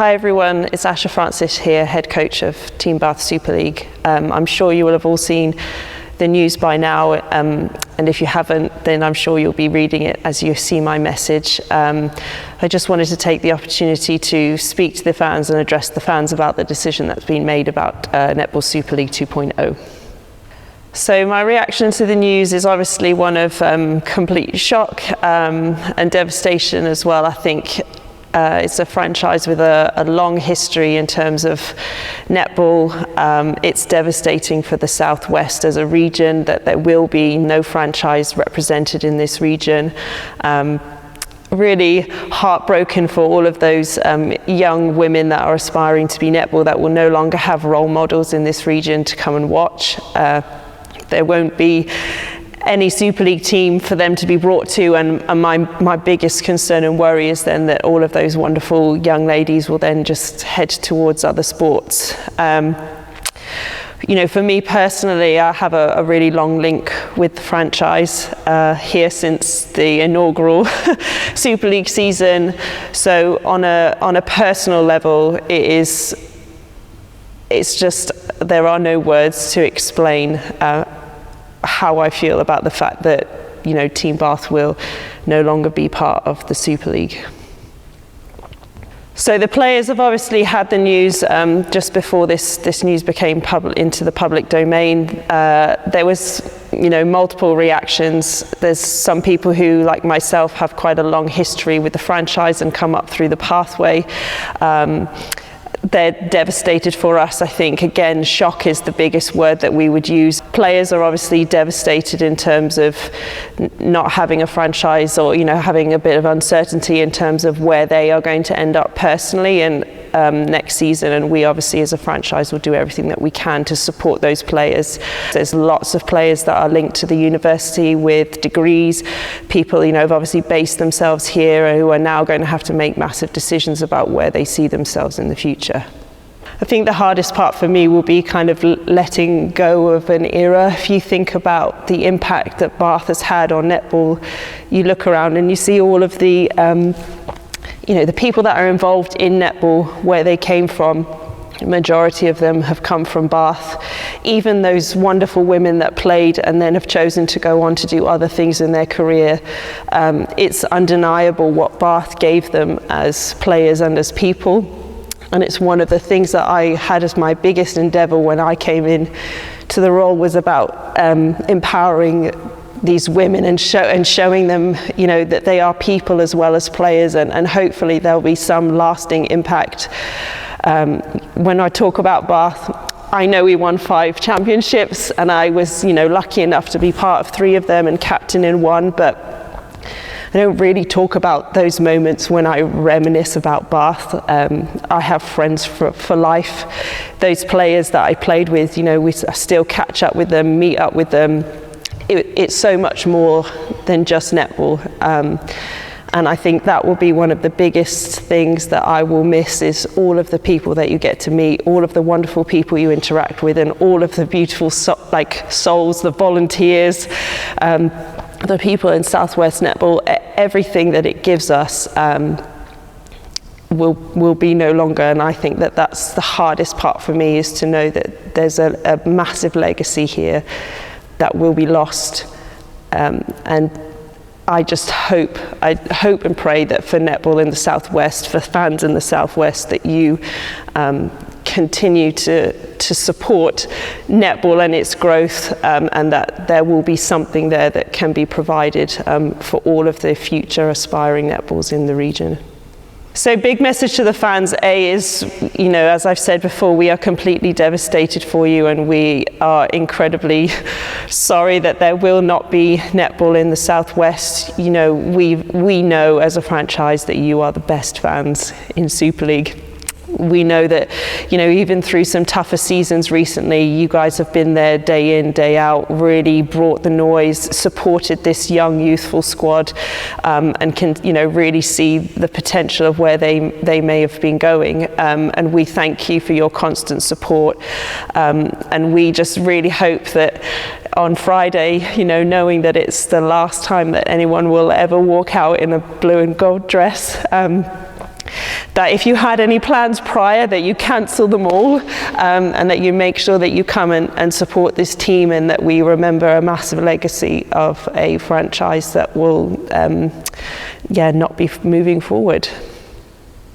Hi everyone, it's Asha Francis here, head coach of Team Bath Super League. I'm sure you will have all seen the news by now, and if you haven't, then I'm sure you'll be reading it as you see my message. I just wanted to take the opportunity to speak to the fans and address the fans about the decision that's been made about Netball Super League 2.0. So my reaction to the news is obviously one of complete shock and devastation as well. I think it's a franchise with a long history in terms of netball. It's devastating for the Southwest as a region that there will be no franchise represented in this region. Really heartbroken for all of those young women that are aspiring to be netball that will no longer have role models in this region to come and watch. There won't be any Super League team for them to be brought to, and my biggest concern and worry is then that all of those wonderful young ladies will then just head towards other sports. You know, for me personally, I have a really long link with the franchise here since the inaugural Super League season. So on a personal level, it's just, there are no words to explain how I feel about the fact that, you know, Team Bath will no longer be part of the Super League. So the players have obviously had the news just before this news became into the public domain. There was, you know, multiple reactions. There's some people who, like myself, have quite a long history with the franchise and come up through the pathway. They're devastated for us. I think, again, shock is the biggest word that we would use. Players are obviously devastated in terms of not having a franchise, or, you know, having a bit of uncertainty in terms of where they are going to end up personally and next season. And we obviously as a franchise will do everything that we can to support those players. There's lots of players that are linked to the university with degrees. People, you know, have obviously based themselves here who are now going to have to make massive decisions about where they see themselves in the future. I think the hardest part for me will be kind of letting go of an era. If you think about the impact that Bath has had on netball, you look around and you see all of the you know, the people that are involved in netball, where they came from. The majority of them have come from Bath. Even those wonderful women that played and then have chosen to go on to do other things in their career, it's undeniable what Bath gave them as players and as people. And it's one of the things that I had as my biggest endeavour when I came in to the role, was about empowering these women and showing them, you know, that they are people as well as players, and hopefully there'll be some lasting impact. When I talk about Bath, I know we won 5 championships, and I was, you know, lucky enough to be part of 3 of them and captain in 1, but I don't really talk about those moments when I reminisce about Bath. I have friends for life. Those players that I played with, you know, I still catch up with them, meet up with them. It's so much more than just netball, and I think that will be one of the biggest things that I will miss, is all of the people that you get to meet, all of the wonderful people you interact with, and all of the beautiful souls, the volunteers, the people in Southwest Netball. Everything that it gives us will be no longer, and I think that that's the hardest part for me, is to know that there's a massive legacy here that will be lost, and I just hope and pray that for netball in the Southwest, for fans in the Southwest, that you continue to support netball and its growth, and that there will be something there that can be provided for all of the future aspiring netballs in the region. So big message to the fans, is, you know, as I've said before, we are completely devastated for you, and we are incredibly sorry that there will not be netball in the Southwest. You know, we know as a franchise that you are the best fans in Super League. We know that, you know, even through some tougher seasons recently, you guys have been there day in, day out, really brought the noise, supported this young, youthful squad, and can, you know, really see the potential of where they may have been going. And we thank you for your constant support. And we just really hope that on Friday, you know, knowing that it's the last time that anyone will ever walk out in a blue and gold dress, that if you had any plans prior, that you cancel them all, and that you make sure that you come and support this team, and that we remember a massive legacy of a franchise that will not be moving forward.